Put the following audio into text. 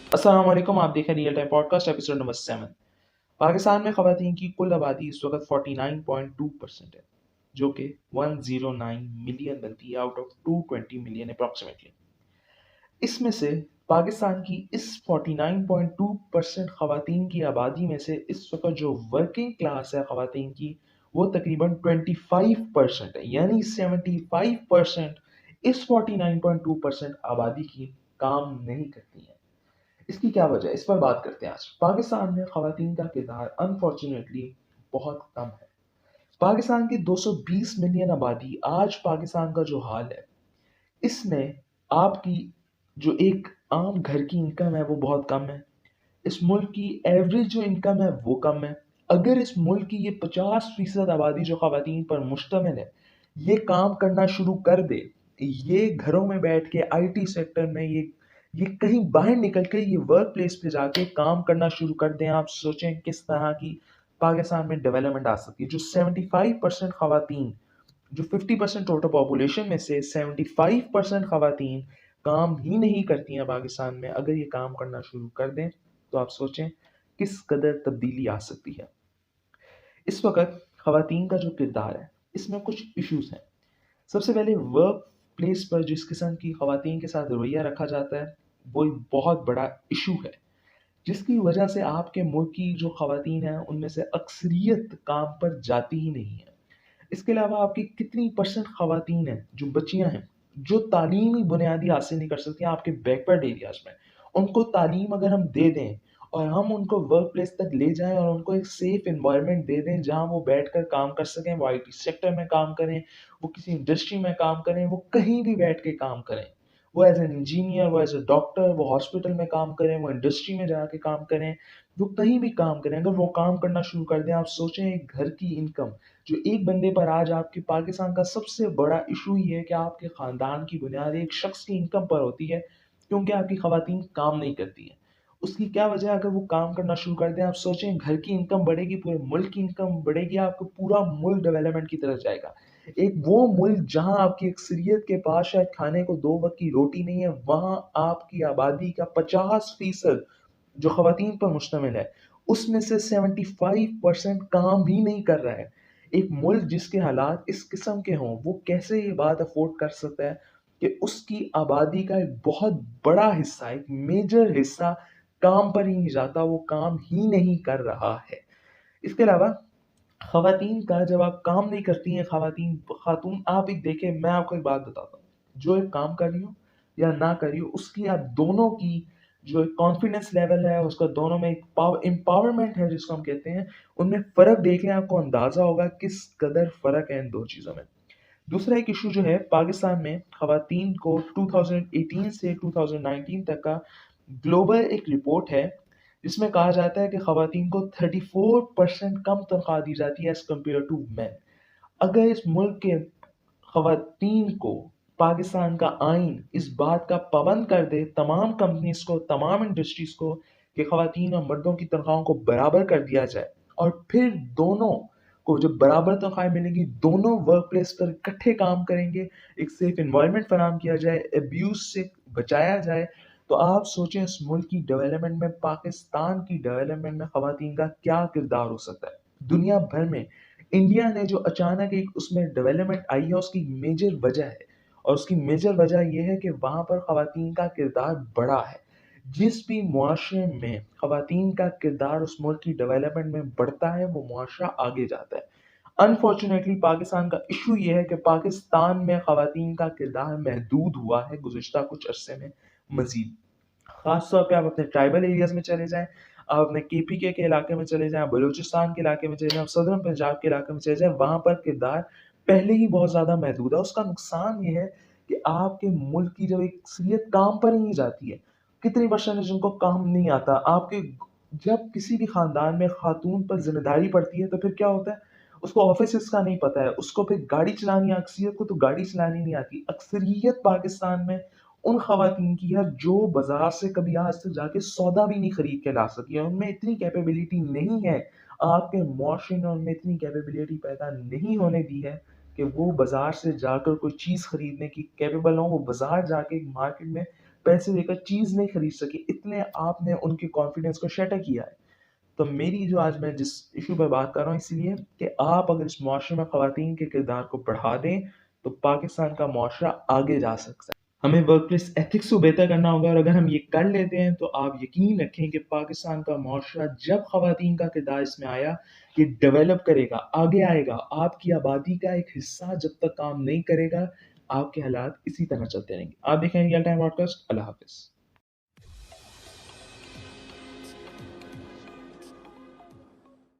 अस्सलाम वालेकुम, आप देख रहे हैं real time podcast episode number 7। Pakistan में ख़वातीन की कुल आबादी इस वक्त 49.2% है, जो कि 109 मिलियन बनती है आउट ऑफ 220 मिलियन अप्रॉक्सीमेटली। इसमें से पाकिस्तान की इस 49.2% ख़वातीन की आबादी में से इस वक्त जो वर्किंग क्लास है ख़वातीन की, वो तकरीबन 25% है, यानी 75% इस 49.2% आबादी की काम नहीं करती हैं। इसकी क्या वजह है, इस पर बात करते हैं आज। पाकिस्तान में ख़वातीन का किरदार अनफॉर्चुनेटली बहुत कम है। पाकिस्तान की 220 मिलियन आबादी, आज पाकिस्तान का जो हाल है, इसमें आपकी जो एक आम घर की इनकम है वो बहुत कम है। इस मुल्क की एवरेज जो इनकम है वो कम है। अगर इस मुल्क की ये 50% आबादी जो ख़वातीन पर मुश्तमिल है, ये काम करना शुरू कर दे, ये घरों में बैठ के आईटी सेक्टर में ये कहीं बाहर निकल के ये वर्क प्लेस पे जाके काम करना शुरू कर दें, आप सोचें किस तरह की पाकिस्तान में डेवलपमेंट आ सकती है। जो 75% ख़वातीन, जो 50% टोटल पॉपुलेशन में से 75% ख़वातीन काम ही नहीं करती हैं पाकिस्तान में, अगर ये काम करना शुरू कर दें तो आप सोचें किस कदर तब्दीली आ सकती है। इस वक्त ख़वातीन का जो किरदार है, इसमें कुछ इश्यूज हैं। सबसे पहले वर्क प्लेस पर जिस किस्म की ख़वातीन के साथ रवैया रखा जाता है, वो एक बहुत बड़ा इशू है, जिसकी वजह से आपके मुल्क की जो ख़वातीन हैं उनमें से अक्सरियत काम पर जाती ही नहीं है। इसके अलावा आपकी कितनी परसेंट ख़वातीन हैं, जो बच्चियां हैं, जो तालीमी बुनियादी हासिल नहीं कर सकती हैं आपके बैकवर्ड एरियाज में। उनको तालीम अगर हम दे दें और हम उनको वर्क प्लेस तक ले जाएं और उनको एक सेफ इन्वायरमेंट दे दें जहां वो बैठकर काम कर सकें, वो आईटी सेक्टर में काम करें, वो किसी इंडस्ट्री में काम करें, वो कहीं भी बैठ के काम करें, वो एज एन इंजीनियर, वो एज ए डॉक्टर, वो हॉस्पिटल में काम करें, वो इंडस्ट्री में जाके काम करें, वो कहीं भी काम करें, अगर वो काम करना शुरू कर दें, आप सोचें एक घर की इनकम जो एक बंदे पर, आज आपके पाकिस्तान का सबसे बड़ा इशू ये है कि आपके ख़ानदान की बुनियाद एक शख्स की इनकम पर होती है, क्योंकि आपकी ख़वातीन काम नहीं करती हैं। उसकी क्या वजह है? अगर वो काम करना शुरू कर दें, आप सोचें घर की इनकम बढ़ेगी, पूरे मुल्क की इनकम बढ़ेगी, आपका पूरा मुल्क डेवलपमेंट की तरफ जाएगा। एक वो मुल्क जहां आपकी अक्सरियत के पास शायद खाने को 2 वक्त की रोटी नहीं है, वहां आपकी आबादी का 50% जो ख़वातीन पर मुश्तमिल है, उसमें से 75% काम ही नहीं कर रहा है। एक मुल्क जिसके हालात इस किस्म के हों, वो कैसे ये बात अफ़ोर्ड कर सकता है कि उसकी आबादी का एक बहुत बड़ा हिस्सा, एक मेजर हिस्सा काम पर ही नहीं जाता, वो काम ही नहीं कर रहा है। इसके अलावा ख़वातीन का, जब आप काम नहीं करती हैं खातून, आप एक देखें, मैं आपको एक बात बताता हूँ, जो एक काम कर रही हो या ना कर रही हो, उसकी आप दोनों की जो एक कॉन्फिडेंस लेवल है, उसका दोनों में एक एम्पावरमेंट है जिसको हम कहते हैं, उनमें फ़र्क देख लें, आपको अंदाज़ा होगा किस कदर फ़र्क है इन 2 चीज़ों में। दूसरा एक इशू जो है, पाकिस्तान में ख़वातीन को 2018 से 2019 तक का ग्लोबल एक रिपोर्ट है, जिसमें कहा जाता है कि ख़वातीन को 34% कम तनख्वाह दी जाती है एज़ कम्पेयर टू मेन। अगर इस मुल्क के ख़वातीन को पाकिस्तान का आइन इस बात का पाबंद कर दे, तमाम कंपनीज़ को, तमाम इंडस्ट्रीज़ को, कि ख़वातीन और मर्दों की तनख्वाहों को बराबर कर दिया जाए, और फिर दोनों को जब बराबर तनख्वाहें मिलेंगी, दोनों वर्क प्लेस पर इकट्ठे काम करेंगे, एक सेफ एनवायरनमेंट फराहम किया जाए, अब्यूज़ से बचाया जाए, तो आप सोचें इस मुल्क की डेवलपमेंट में, पाकिस्तान की डेवलपमेंट में ख़वातीन का क्या किरदार हो सकता है। दुनिया भर में इंडिया ने जो अचानक एक उसमें डेवलपमेंट आई है, उसकी मेजर वजह है, और उसकी मेजर वजह यह है कि वहाँ पर ख़वातीन का किरदार बड़ा है। जिस भी मुआशरे में ख़वातीन का किरदार उस मुल्क की डेवलपमेंट में बढ़ता है, वो मुआशरा आगे जाता है। अनफॉर्चुनेटली पाकिस्तान का इशू ये है कि पाकिस्तान में ख़वातीन का किरदार महदूद हुआ है गुज़िश्ता कुछ अरसे में मज़ीद। ख़ास तौर पे आप अपने ट्राइबल एरियाज़ में चले जाएँ, आप अपने केपीके के इलाके में चले जाएँ, बलूचिस्तान के इलाके में चले जाएँ, सदर्न पंजाब के इलाके में चले जाएँ, वहाँ पर किरदार पहले ही बहुत ज़्यादा महदूद है। उसका नुकसान ये है कि आपके मुल्क की जब एक अक्सरियत काम पर ही नहीं जाती है, कितनी परसेंट जिनको काम नहीं आता, आपके जब किसी भी ख़ानदान में ख़ातून पर ज़िम्मेदारी पड़ती है, तो फिर क्या होता है, उसको ऑफ़िसेज़ का नहीं पता है, उसको फिर गाड़ी चलानी, अक्सरियत को तो गाड़ी चलानी नहीं आती। अक्सरियत पाकिस्तान में उन ख़वातीन की है जो बाज़ार से कभी आज तक जाके सौदा भी नहीं खरीद के ला सकी है। उनमें इतनी कैपेबिलिटी नहीं है, आपके मुआशरे ने उनमें इतनी कैपेबिलिटी पैदा नहीं होने दी है कि वो बाज़ार से जाकर कोई चीज़ खरीदने की कैपेबल हों, वो बाज़ार जाके मार्केट में پیسے دے کر چیز نہیں خرید سکے، اتنے آپ نے ان کے کانفیڈنس کو شیٹر کیا ہے. تو میری جو آج میں جس ایشو پہ بات کر رہا ہوں، اسی لیے کہ آپ اگر اس معاشرے میں خواتین کے کردار کو بڑھا دیں تو پاکستان کا معاشرہ آگے جا سکتا ہے. ہمیں ورک پلیس ایتھکس کو بہتر کرنا ہوگا، اور اگر ہم یہ کر لیتے ہیں تو آپ یقین رکھیں کہ پاکستان کا معاشرہ جب خواتین کا کردار اس میں آیا، یہ ڈیولپ کرے گا، آگے آئے گا. آپ کی آبادی کا ایک حصہ جب تک کام نہیں کرے گا، آپ کے حالات اسی طرح چلتے رہیں گے. آپ دیکھیں ریئل ٹائم براڈکاسٹ. اللہ حافظ.